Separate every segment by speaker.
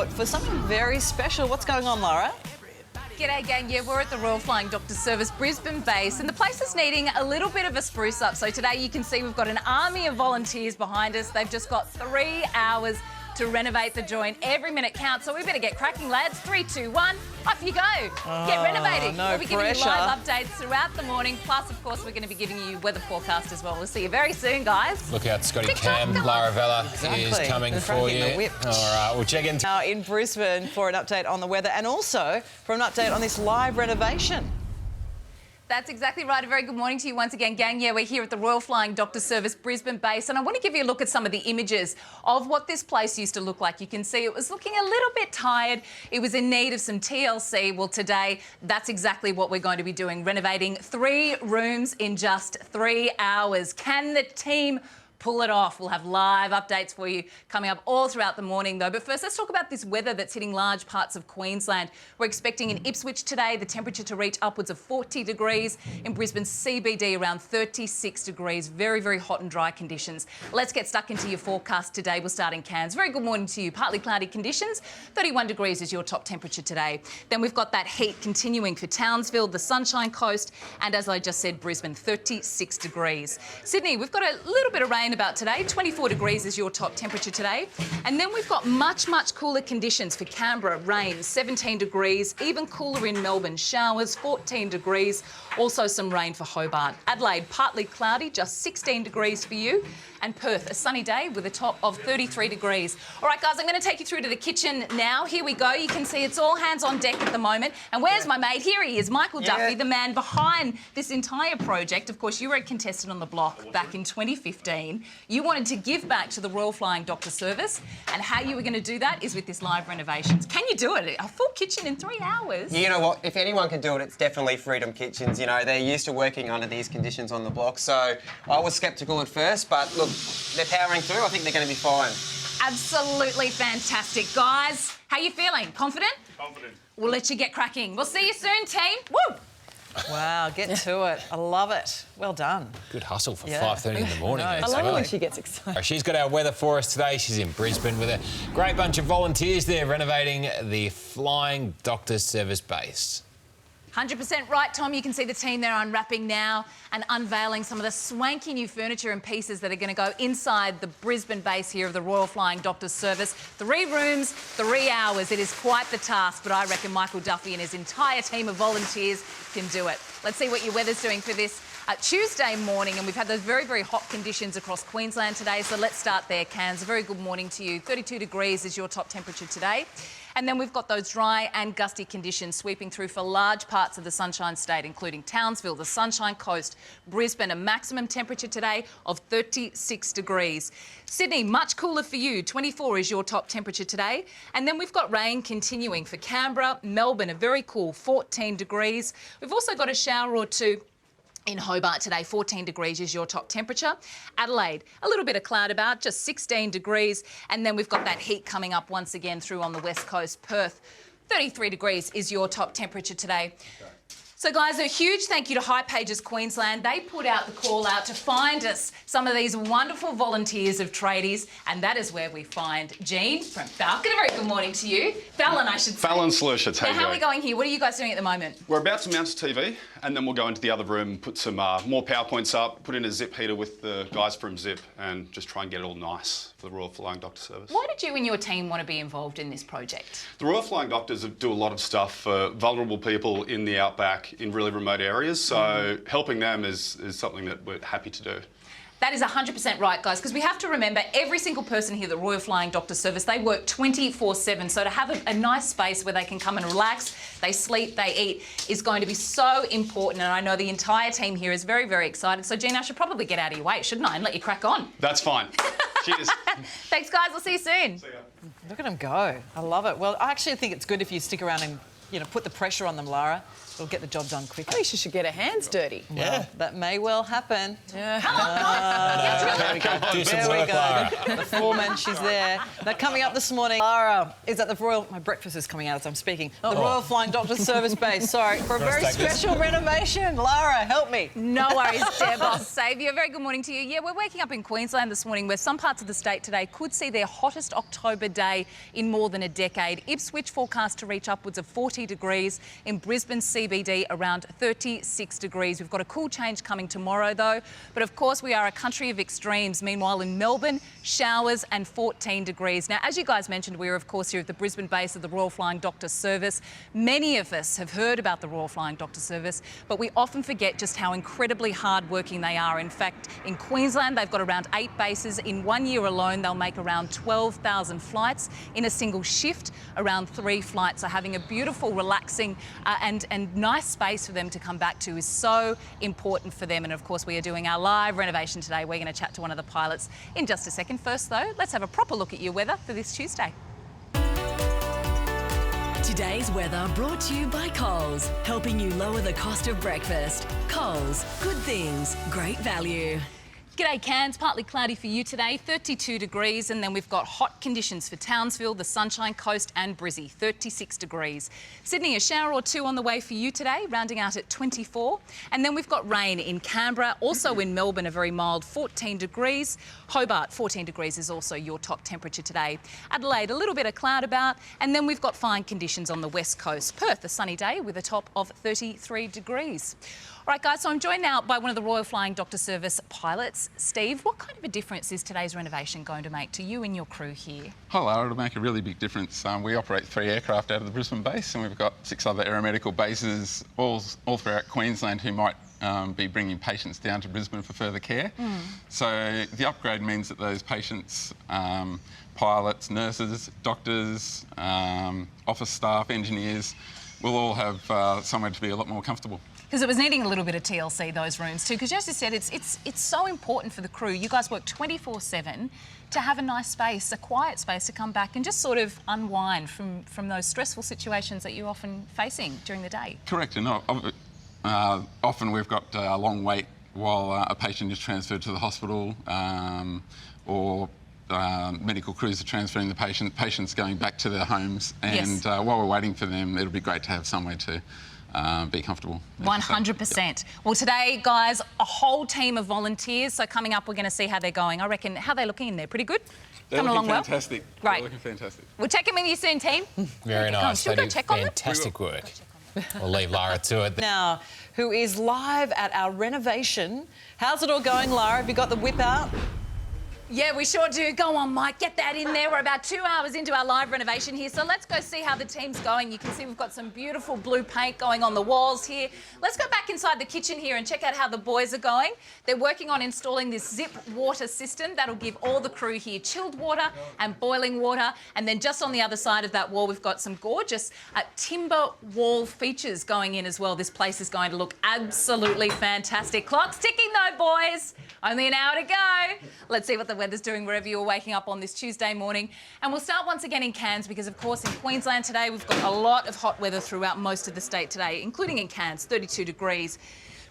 Speaker 1: For something very special. What's going on, Lara?
Speaker 2: G'day gang, yeah, we're at the Royal Flying Doctor Service Brisbane base and the place is needing a little bit of a spruce up. So today you can see we've got an army of volunteers behind us. They've just got 3 hours to renovate the joint. Every minute counts, so we better get cracking, lads. 3, 2, 1, off you go. Get renovating.
Speaker 1: No
Speaker 2: we'll be giving
Speaker 1: pressure.
Speaker 2: you live updates throughout the morning. Plus, of course, we're going to be giving you weather forecast as well. We'll see you very soon, guys.
Speaker 3: Look out, Scotty
Speaker 2: TikTok,
Speaker 3: Cam,
Speaker 2: guys.
Speaker 3: Lara Vella
Speaker 1: Exactly.
Speaker 3: is coming
Speaker 1: They're
Speaker 3: for
Speaker 1: cracking the
Speaker 3: you.
Speaker 1: whip.
Speaker 3: All right, we'll check in.
Speaker 1: Now in Brisbane for an update on the weather and also for an update on this live renovation.
Speaker 2: That's exactly right. A very good morning to you once again, gang. Yeah, we're here at the Royal Flying Doctor Service Brisbane base, and I want to give you a look at some of the images of what this place used to look like. You can see it was looking a little bit tired. It was in need of some TLC. Well, today, that's exactly what we're going to be doing, renovating 3 rooms in just 3 hours. Can the team pull it off? We'll have live updates for you coming up all throughout the morning though. But first, let's talk about this weather that's hitting large parts of Queensland. We're expecting in Ipswich today the temperature to reach upwards of 40 degrees. In Brisbane CBD around 36 degrees. Very, very hot and dry conditions. Let's get stuck into your forecast today. We'll start in Cairns. Very good morning to you. Partly cloudy conditions. 31 degrees is your top temperature today. Then we've got that heat continuing for Townsville, the Sunshine Coast, and as I just said, Brisbane 36 degrees. Sydney, we've got a little bit of rain about today. 24 degrees is your top temperature today. And then we've got much, much cooler conditions for Canberra. Rain, 17 degrees. Even cooler in Melbourne. Showers, 14 degrees. Also some rain for Hobart. Adelaide, partly cloudy, just 16 degrees for you. And Perth, a sunny day with a top of 33 degrees. All right, guys, I'm going to take you through to the kitchen now. Here we go. You can see it's all hands on deck at the moment. And where's my mate? Here he is, Michael Duffy, the man behind this entire project. Of course, you were a contestant on the block back in 2015. You wanted to give back to the Royal Flying Doctor Service, and how you were going to do that is with this live renovations. Can you do it? A full kitchen in 3 hours?
Speaker 4: You know what? If anyone can do it, it's definitely Freedom Kitchens. You know, they're used to working under these conditions on the block. So I was sceptical at first, but look, they're powering through. I think they're going to be fine.
Speaker 2: Absolutely fantastic. Guys, how you feeling? Confident?
Speaker 5: Confident.
Speaker 2: We'll let you get cracking. We'll see you soon, team. Woo!
Speaker 1: Wow, get to it. I love it. Well done.
Speaker 3: Good hustle for
Speaker 1: Yeah.
Speaker 3: 5:30 in the morning.
Speaker 1: I
Speaker 3: That's
Speaker 1: love it when
Speaker 3: early.
Speaker 1: she gets excited.
Speaker 3: She's got our weather for us today. She's in Brisbane with a great bunch of volunteers there renovating the Flying Doctor Service base.
Speaker 2: 100% right, Tom. You can see the team there unwrapping now and unveiling some of the swanky new furniture and pieces that are going to go inside the Brisbane base here of the Royal Flying Doctor Service. 3 rooms, 3 hours. It is quite the task, but I reckon Michael Duffy and his entire team of volunteers can do it. Let's see what your weather's doing for this Tuesday morning, and we've had those very, very hot conditions across Queensland today, so let's start there, Cairns. A very good morning to you. 32 degrees is your top temperature today. And then we've got those dry and gusty conditions sweeping through for large parts of the Sunshine State, including Townsville, the Sunshine Coast, Brisbane, a maximum temperature today of 36 degrees. Sydney, much cooler for you. 24 is your top temperature today. And then we've got rain continuing for Canberra, Melbourne, a very cool 14 degrees. We've also got a shower or two in Hobart today. 14 degrees is your top temperature. Adelaide, a little bit of cloud about, just 16 degrees. And then we've got that heat coming up once again through on the west coast. Perth, 33 degrees is your top temperature today. So guys, a huge thank you to High Pages Queensland. They put out the call out to find us some of these wonderful volunteers of tradies, and that is where we find Jean from Falcon. A very good morning to you. Fallon, I should say.
Speaker 5: Fallon Solutions,
Speaker 2: Now, how are we going here? What are you guys doing at the moment?
Speaker 5: We're about to mount a TV and then we'll go into the other room, put some more PowerPoints up, put in a zip heater with the guys from Zip and just try and get it all nice for the Royal Flying Doctor Service.
Speaker 2: Why did you and your team want to be involved in this project?
Speaker 5: The Royal Flying Doctors do a lot of stuff for vulnerable people in the outback in really remote areas, so helping them is something that we're happy to do.
Speaker 2: That is 100% right, guys, because we have to remember every single person here at the Royal Flying Doctor Service, they work 24/7. So to have a nice space where they can come and relax, they sleep, they eat, is going to be so important. And I know the entire team here is very, very excited. So, Gina, I should probably get out of your way, shouldn't I, and let you crack on?
Speaker 5: That's fine. Cheers.
Speaker 2: Thanks, guys. We'll see you soon.
Speaker 5: See ya.
Speaker 1: Look at them go. I love it. Well, I actually think it's good if you stick around and you know, put the pressure on them, Lara. It'll get the job done quicker.
Speaker 6: At least she should get her hands dirty.
Speaker 3: Yeah.
Speaker 1: That may well happen.
Speaker 3: Do some
Speaker 1: There we
Speaker 3: work,
Speaker 1: go.
Speaker 3: Lara.
Speaker 1: The foreman, she's there. Now, coming up this morning, Lara is at the Royal... My breakfast is coming out as I'm speaking. The Royal Flying Doctor Service Base, sorry, for a very special renovation. Lara, help me.
Speaker 2: No worries, Deb. I'll save you. A very good morning to you. Yeah, we're waking up in Queensland this morning where some parts of the state today could see their hottest October day in more than a decade. Ipswich forecast to reach upwards of 40 degrees. In Brisbane CBD, around 36 degrees. We've got a cool change coming tomorrow, though. But, of course, we are a country of extremes. Meanwhile, in Melbourne, showers and 14 degrees. Now, as you guys mentioned, we're, of course, here at the Brisbane base of the Royal Flying Doctor Service. Many of us have heard about the Royal Flying Doctor Service, but we often forget just how incredibly hard-working they are. In fact, in Queensland, they've got around 8 bases. In 1 year alone, they'll make around 12,000 flights in a single shift. Around 3 flights are having a beautiful, relaxing and nice space for them to come back to is so important for them. And of course, we are doing our live renovation today. We're going to chat to one of the pilots in just a second. First, though, let's have a proper look at your weather for this Tuesday.
Speaker 7: Today's weather brought to you by Coles, helping you lower the cost of breakfast. Coles, good things, great value.
Speaker 2: G'day Cairns, partly cloudy for you today, 32 degrees, and then we've got hot conditions for Townsville, the Sunshine Coast and Brizzy, 36 degrees. Sydney, a shower or two on the way for you today, rounding out at 24. And then we've got rain in Canberra, also in Melbourne, a very mild 14 degrees. Hobart, 14 degrees is also your top temperature today. Adelaide, a little bit of cloud about, and then we've got fine conditions on the west coast. Perth, a sunny day with a top of 33 degrees. All right, guys, so I'm joined now by one of the Royal Flying Doctor Service pilots. Steve, what kind of a difference is today's renovation going to make to you and your crew here?
Speaker 8: Oh, Lara, it'll make a really big difference. We operate 3 aircraft out of the Brisbane base, and we've got 6 other aeromedical bases all throughout Queensland who might be bringing patients down to Brisbane for further care. So the upgrade means that those patients, pilots, nurses, doctors, office staff, engineers, will all have somewhere to be a lot more comfortable.
Speaker 2: Because it was needing a little bit of TLC, those rooms too, because as you said, it's so important for the crew. You guys work 24/7 to have a nice space, a quiet space to come back and just sort of unwind from those stressful situations that you're often facing during the day.
Speaker 8: Correct, and often we've got a long wait while a patient is transferred to the hospital or medical crews are transferring the patients going back to their homes, and while we're waiting for them, it'll be great to have somewhere to be comfortable.
Speaker 2: 100%. Yep. Well, today, guys, a whole team of volunteers. So coming up, we're going to see how they're going. I reckon, how are they looking in there? Pretty good?
Speaker 8: They're
Speaker 2: Coming
Speaker 8: looking
Speaker 2: along
Speaker 8: fantastic.
Speaker 2: Well? Great.
Speaker 8: They're looking fantastic.
Speaker 2: We'll check in with you soon, team.
Speaker 3: Very nice.
Speaker 2: Should we
Speaker 3: They
Speaker 2: go
Speaker 3: do
Speaker 2: check on them?
Speaker 3: fantastic work. We'll leave Lara to it.
Speaker 1: Now, who is live at our renovation. How's it all going, Lara? Have you got the whip out?
Speaker 2: Yeah, we sure do. Go on, Mike, get that in there. We're about 2 hours into our live renovation here, so let's go see how the team's going. You can see we've got some beautiful blue paint going on the walls here. Let's go back inside the kitchen here and check out how the boys are going. They're working on installing this zip water system that'll give all the crew here chilled water and boiling water. And then just on the other side of that wall, we've got some gorgeous timber wall features going in as well. This place is going to look absolutely fantastic. Clock's ticking though, boys. Only an hour to go. Let's see what the weather's doing wherever you're waking up on this Tuesday morning. And we'll start once again in Cairns because, of course, in Queensland today, we've got a lot of hot weather throughout most of the state today, including in Cairns, 32 degrees.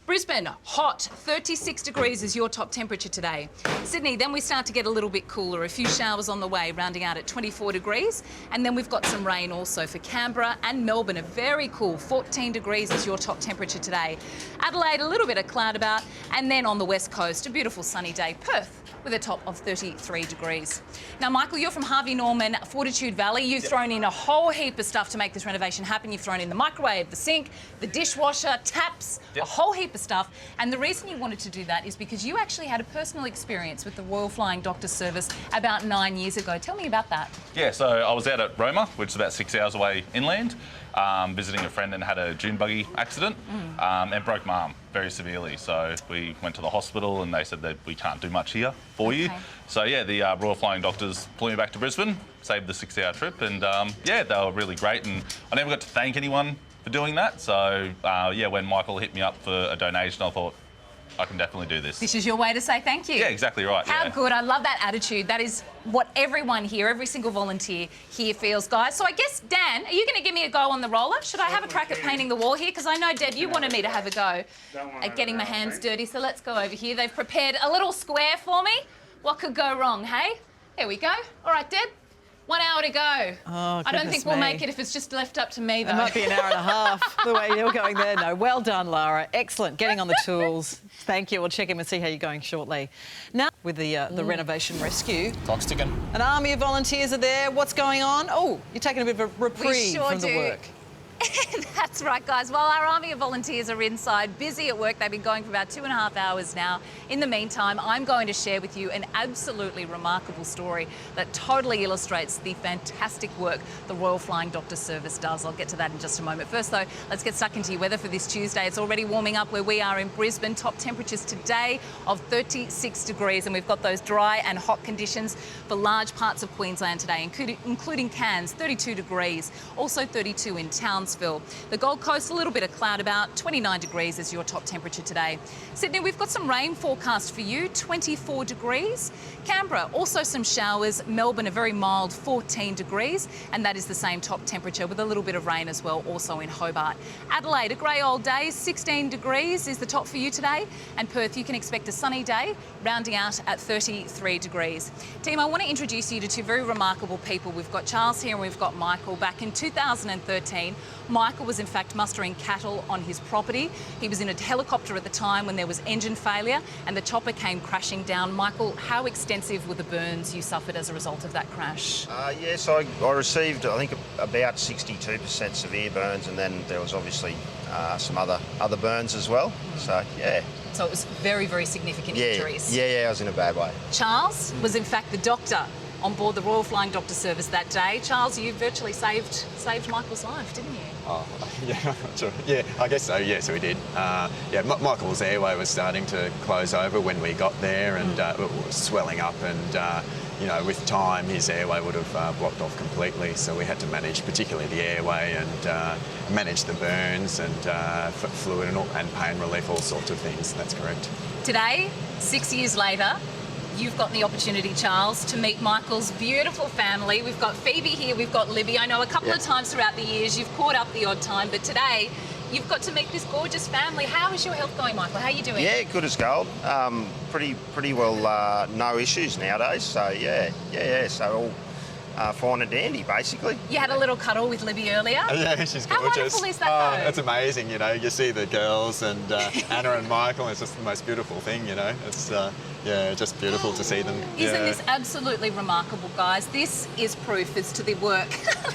Speaker 2: Brisbane, hot, 36 degrees is your top temperature today. Sydney, then we start to get a little bit cooler. A few showers on the way, rounding out at 24 degrees. And then we've got some rain also for Canberra and Melbourne, a very cool 14 degrees is your top temperature today. Adelaide, a little bit of cloud about. And then on the west coast, a beautiful sunny day. Perth, with a top of 33 degrees. Now, Michael, you're from Harvey Norman, Fortitude Valley. You've thrown in a whole heap of stuff to make this renovation happen. You've thrown in the microwave, the sink, the dishwasher, taps, a whole heap of stuff. And the reason you wanted to do that is because you actually had a personal experience with the Royal Flying Doctor Service about 9 years ago. Tell me about that.
Speaker 9: Yeah, so I was out at Roma, which is about 6 hours away inland, visiting a friend and had a dune buggy accident and broke my arm very severely. So we went to the hospital and they said that we can't do much here for you. So yeah, the Royal Flying Doctors flew me back to Brisbane, saved the 6-hour trip, and yeah, they were really great. And I never got to thank anyone for doing that. So yeah, when Michael hit me up for a donation, I thought, I can definitely do this.
Speaker 2: This is your way to say thank you.
Speaker 9: Yeah, exactly right.
Speaker 2: How
Speaker 9: yeah.
Speaker 2: good. I love that attitude. That is what everyone here, every single volunteer here feels, guys. So I guess, Dan, are you going to give me a go on the roller? Should I have a crack at painting the wall here? Because I know, Deb, you wanted me to have a go at getting my hands dirty. So let's go over here. They've prepared a little square for me. What could go wrong, hey? There we go. All right, Deb. 1 hour to go.
Speaker 1: Oh,
Speaker 2: I don't think we'll
Speaker 1: me.
Speaker 2: make it if it's just left up to me, though.
Speaker 1: It might be an hour and a half, the way you're going there. No, well done, Lara. Excellent. Getting on the tools. Thank you. We'll check in and see how you're going shortly. Now, with the renovation rescue.
Speaker 3: Clock's ticking.
Speaker 1: An army of volunteers are there. What's going on? Oh, you're taking a bit of a reprieve from the work.
Speaker 2: That's right, guys. While our army of volunteers are inside, busy at work, they've been going for about 2.5 hours now. In the meantime, I'm going to share with you an absolutely remarkable story that totally illustrates the fantastic work the Royal Flying Doctor Service does. I'll get to that in just a moment. First, though, let's get stuck into your weather for this Tuesday. It's already warming up where we are in Brisbane. Top temperatures today of 36 degrees, and we've got those dry and hot conditions for large parts of Queensland today, including Cairns, 32 degrees, also 32 in Townsville. The Gold Coast, a little bit of cloud about, 29 degrees is your top temperature today. Sydney, we've got some rain forecast for you, 24 degrees. Canberra, also some showers. Melbourne, a very mild 14 degrees, and that is the same top temperature with a little bit of rain as well, also in Hobart. Adelaide, a grey old day, 16 degrees is the top for you today. And Perth, you can expect a sunny day, rounding out at 33 degrees. Team, I want to introduce you to two very remarkable people. We've got Charles here and we've got Michael. Back in 2013, Michael was in fact mustering cattle on his property. He was in a helicopter at the time when there was engine failure and the chopper came crashing down. Michael, how extensive were the burns you suffered as a result of that crash?
Speaker 6: Yes, I received, I think, about 62% severe burns, and then there was obviously some other burns as well. So, yeah.
Speaker 2: So it was very, very significant injuries.
Speaker 6: Yeah, I was in a bad way.
Speaker 2: Charles was in fact the doctor on board the Royal Flying Doctor Service that day. Charles, you virtually saved Michael's life, didn't you?
Speaker 10: Oh, yeah, I'm not sure. Yeah, I guess so. Yeah, so we did. Michael's airway was starting to close over when we got there, and it was swelling up, and with time his airway would have blocked off completely. So we had to manage, particularly the airway, and manage the burns and fluid and pain relief, all sorts of things. That's correct.
Speaker 2: Today, 6 years later, you've got the opportunity, Charles, to meet Michael's beautiful family. We've got Phoebe here, we've got Libby. I know a couple of times throughout the years you've caught up the odd time, but today you've got to meet this gorgeous family. How is your health going, Michael? How are you doing?
Speaker 6: Yeah, good as gold. Pretty well, no issues nowadays. So yeah. So all fine and dandy, basically.
Speaker 2: You had a little cuddle with Libby earlier.
Speaker 10: Yeah, she's gorgeous.
Speaker 2: How wonderful is that, though?
Speaker 10: It's amazing, you see the girls and Anna and Michael, it's just the most beautiful thing, It's, just beautiful to see them.
Speaker 2: Isn't this absolutely remarkable, guys? This is proof as to the work.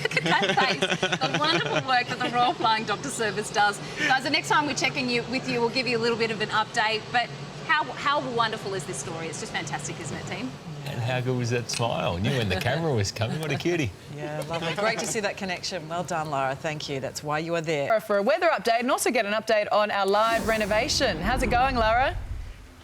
Speaker 2: Look at that face. The wonderful work that the Royal Flying Doctor Service does. Guys, the next time we're checking with you, we'll give you a little bit of an update, but how wonderful is this story? It's just fantastic, isn't it, team?
Speaker 3: And how good was that smile? Knew when the camera was coming. What a cutie.
Speaker 1: Yeah, lovely. Great to see that connection. Well done, Lara. Thank you. That's why you are there. For a weather update and also get an update on our live renovation. How's it going, Lara?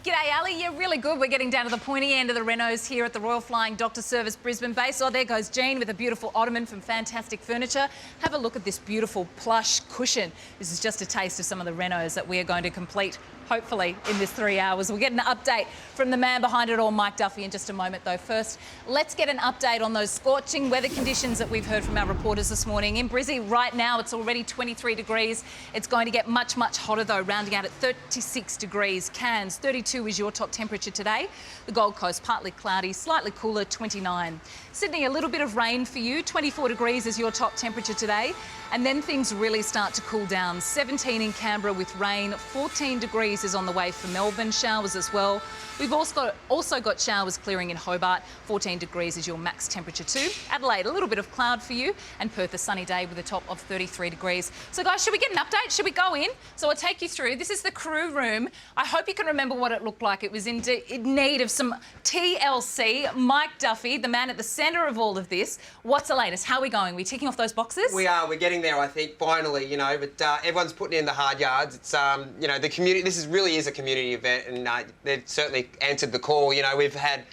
Speaker 2: G'day, Ali. Yeah, really good. We're getting down to the pointy end of the renos here at the Royal Flying Doctor Service Brisbane base. Oh, there goes Jean with a beautiful ottoman from Fantastic Furniture. Have a look at this beautiful plush cushion. This is just a taste of some of the renos that we are going to complete, hopefully, in this 3 hours. We'll get an update from the man behind it all, Mike Duffy, in just a moment, though. First, let's get an update on those scorching weather conditions that we've heard from our reporters this morning. In Brizzy, right now, it's already 23 degrees. It's going to get much, much hotter, though, rounding out at 36 degrees. Cairns, 32 is your top temperature today. The Gold Coast, partly cloudy, slightly cooler, 29. Sydney, a little bit of rain for you. 24 degrees is your top temperature today. And then things really start to cool down. 17 in Canberra with rain. 14 degrees is on the way for Melbourne. Showers as well. We've also got showers clearing in Hobart. 14 degrees is your max temperature too. Adelaide, a little bit of cloud for you. And Perth, a sunny day with a top of 33 degrees. So guys, should we get an update? Should we go in? So I'll take you through. This is the crew room. I hope you can remember what it looked like. It was in need of some TLC. Mike Duffy, the man at the centre of all of this. What's the latest? How are we going? Are we ticking off those boxes?
Speaker 4: We are. We're getting there, I think, finally, but everyone's putting in the hard yards. It's, the community, really is a community event, and they've certainly answered the call. We've had,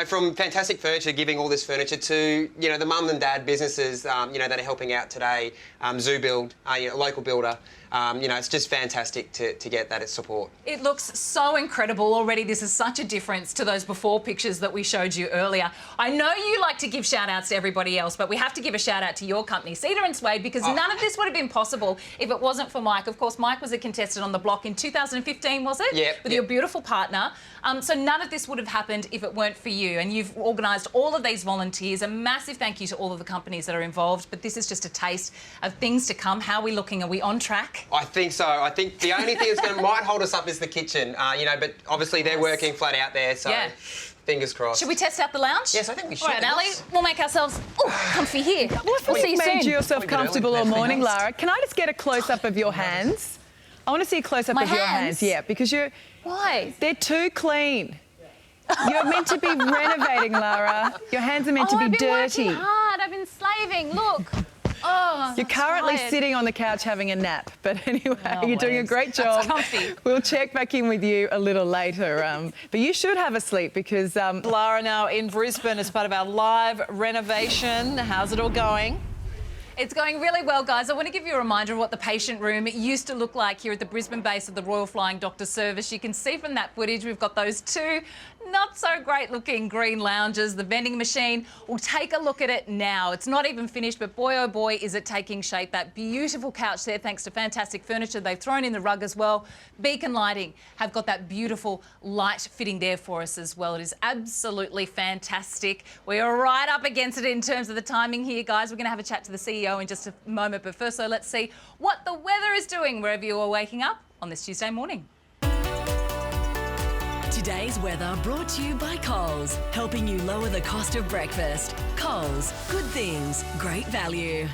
Speaker 4: from Fantastic Furniture giving all this furniture to, the mum and dad businesses, that are helping out today, Zoo Build, a local builder, you know, it's just fantastic to get that support.
Speaker 2: It looks so incredible already. This is such a difference to those before pictures that we showed you earlier. I know you like to give shout-outs to everybody else, but we have to give a shout-out to your company, Cedar & Swade, because none of this would have been possible if it wasn't for Mike. Of course, Mike was a contestant on The Block in 2015, was it?
Speaker 4: Yep.
Speaker 2: With your beautiful partner. So none of this would have happened if it weren't for you. And you've organised all of these volunteers. A massive thank you to all of the companies that are involved. But this is just a taste of things to come. How are we looking? Are we on track?
Speaker 4: I think so. I think the only thing that's might hold us up is the kitchen, you know, but obviously they're working flat out there, so fingers crossed.
Speaker 2: Should we test out the lounge?
Speaker 4: Yes, I think we should.
Speaker 2: All right, Ali, we'll make ourselves comfy here.
Speaker 1: What made yourself comfortable all morning, Lara? Can I just get a close-up of your hands? I want to see a close-up of your hands. Yeah, because you're...
Speaker 2: Why?
Speaker 1: They're too clean. You're meant to be renovating, Lara. Your hands are meant to be dirty.
Speaker 2: I've been working hard. I've been slaving. Look. Oh,
Speaker 1: you're currently sitting on the couch having a nap, but anyway, you're doing a great job.
Speaker 2: That's comfy.
Speaker 1: We'll check back in with you a little later. But you should have a sleep because... Lara now in Brisbane as part of our live renovation. How's it all going?
Speaker 2: It's going really well, guys. I want to give you a reminder of what the patient room used to look like here at the Brisbane base of the Royal Flying Doctor Service. You can see from that footage we've got those two not so great looking green lounges, the vending machine. We'll take a look at it now. It's not even finished, but boy, oh boy, is it taking shape. That beautiful couch there, thanks to fantastic furniture. They've thrown in the rug as well. Beacon Lighting have got that beautiful light fitting there for us as well. It is absolutely fantastic. We are right up against it in terms of the timing here, guys. We're going to have a chat to the CEO in just a moment, but first, so let's see what the weather is doing wherever you are waking up on this Tuesday morning.
Speaker 7: Today's weather brought to you by Coles, helping you lower the cost of breakfast. Coles, good things, great value.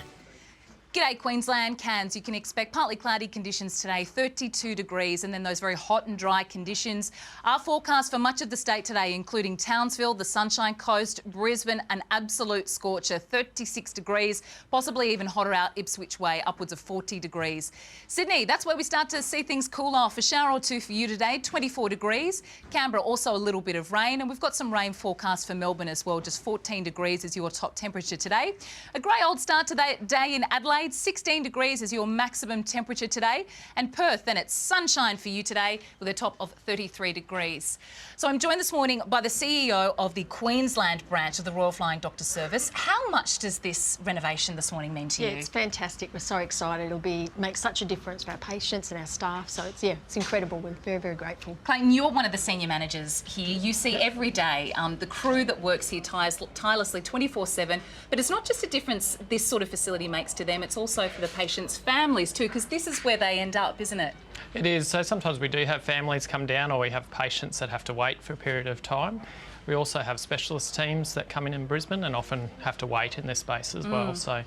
Speaker 2: G'day Queensland, Cairns. You can expect partly cloudy conditions today, 32 degrees, and then those very hot and dry conditions are forecast for much of the state today, including Townsville, the Sunshine Coast, Brisbane, an absolute scorcher, 36 degrees, possibly even hotter out Ipswich way, upwards of 40 degrees. Sydney, that's where we start to see things cool off. A shower or two for you today, 24 degrees. Canberra, also a little bit of rain, and we've got some rain forecast for Melbourne as well, just 14 degrees is your top temperature today. A grey old start to the day in Adelaide. 16 degrees is your maximum temperature today. And Perth, then it's sunshine for you today with a top of 33 degrees. So I'm joined this morning by the CEO of the Queensland branch of the Royal Flying Doctor Service. How much does this renovation this morning mean to you?
Speaker 11: Yeah, it's fantastic. We're so excited. It'll make such a difference for our patients and our staff. So it's incredible. We're very, very grateful.
Speaker 2: Clayton, you're one of the senior managers here. You see every day the crew that works here tirelessly 24/7. But it's not just a difference this sort of facility makes to them, it's also for the patients' families too, because this is where they end up, isn't it?
Speaker 12: It is. So sometimes we do have families come down, or we have patients that have to wait for a period of time. We also have specialist teams that come in Brisbane and often have to wait in this space as well. So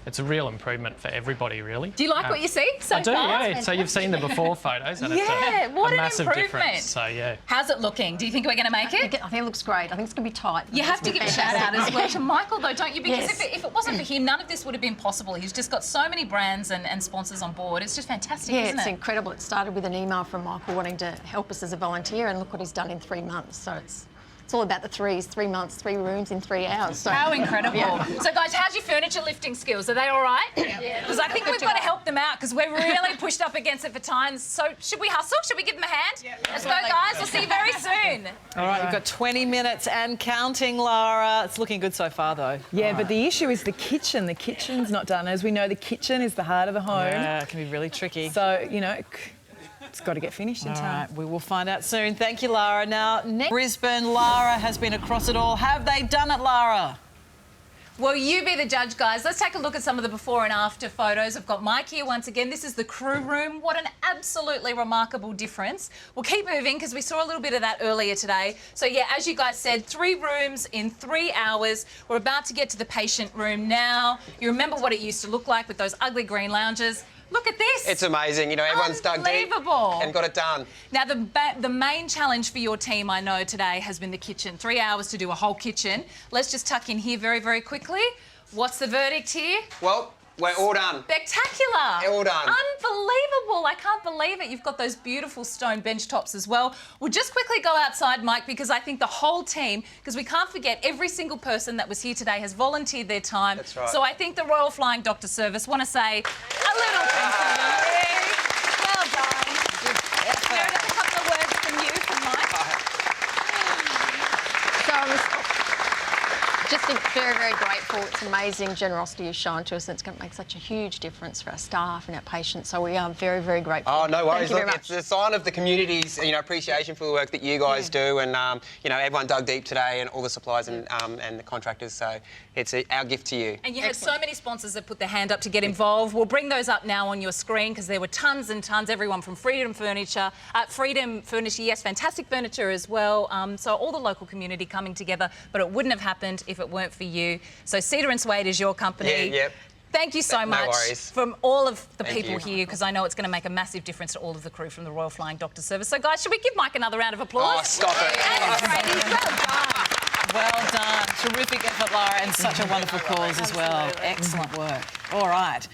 Speaker 12: it's a real improvement for everybody, really.
Speaker 2: Do you like what you see so far?
Speaker 12: I do, yeah. So you've seen the before photos, and it's a massive difference. So, yeah.
Speaker 2: How's it looking? Do you think we're going to make it?
Speaker 11: I think it looks great. I think it's going to be tight.
Speaker 2: You have to give a shout out as well to Michael, though, don't you? Because if it wasn't for him, none of this would have been possible. He's just got so many brands and sponsors on board. It's just fantastic, isn't it?
Speaker 11: Yeah, it's incredible. It started with an email from Michael wanting to help us as a volunteer, and look what he's done in 3 months. So it's all about the threes, 3 months, 3 rooms in 3 hours. So.
Speaker 2: How incredible. So, guys, how's your furniture lifting skills? Are they all right?
Speaker 11: Yeah.
Speaker 2: Because I think we've got to help them out because we're really pushed up against it for times. So should we hustle? Should we give them a hand? Yeah. Let's go, guys. We'll see you very soon.
Speaker 1: All right, you've got 20 minutes and counting, Lara. It's looking good so far, though. Yeah, but the issue is the kitchen. The kitchen's not done. As we know, the kitchen is the heart of the home. Yeah, it can be really tricky.
Speaker 2: So,
Speaker 1: you know, it's got to get finished in time. All right, we will find out soon. Thank you, Lara. Now, next, Brisbane, Lara has been across it all. Have they done it, Lara?
Speaker 2: Well, you be the judge, guys. Let's take a look at some of the before and after photos. I've got Mike here once again. This is the crew room. What an absolutely remarkable difference. We'll keep moving because we saw a little bit of that earlier today. So, yeah, as you guys said, 3 rooms in 3 hours. We're about to get to the patient room now. You remember what it used to look like with those ugly green lounges. Look at this.
Speaker 4: It's amazing. You know, everyone's dug deep and got it done.
Speaker 2: Now, the main challenge for your team, I know, today has been the kitchen. 3 hours to do a whole kitchen. Let's just tuck in here very, very quickly. What's the verdict here?
Speaker 4: Well, we're all done.
Speaker 2: Spectacular.
Speaker 4: All done.
Speaker 2: Unbelievable. I can't believe it. You've got those beautiful stone bench tops as well. We'll just quickly go outside, Mike, because I think the whole team, because we can't forget every single person that was here today has volunteered their time.
Speaker 4: That's right.
Speaker 2: So I think the Royal Flying Doctor Service want to say a little thank you.
Speaker 11: just very, very grateful. It's amazing generosity is shown to us, and it's going to make such a huge difference for our staff and our patients. So we are very, very grateful.
Speaker 4: Oh, no worries.
Speaker 11: Thank you very
Speaker 4: Look,
Speaker 11: much.
Speaker 4: it's a sign of the community's, appreciation for the work that you guys do, and everyone dug deep today, and all the suppliers and the contractors. So it's our gift to you.
Speaker 2: And you had so many sponsors that put their hand up to get involved. We'll bring those up now on your screen because there were tons and tons. Everyone from Freedom Furniture, yes, fantastic furniture as well. So all the local community coming together, but it wouldn't have happened if it weren't for you. So Cedar and Suede is your company.
Speaker 4: Yeah, yep.
Speaker 2: Thank you so much from all of the
Speaker 4: Thank
Speaker 2: people
Speaker 4: you.
Speaker 2: here, because I know it's going to make a massive difference to all of the crew from the Royal Flying Doctor Service. So, guys, should we give Mike another round of applause?
Speaker 4: Oh, stop it.
Speaker 2: That's great. He's well done.
Speaker 1: Well done. Terrific effort, Lara, and such a wonderful cause as well.
Speaker 2: Absolutely.
Speaker 1: Excellent work. All right.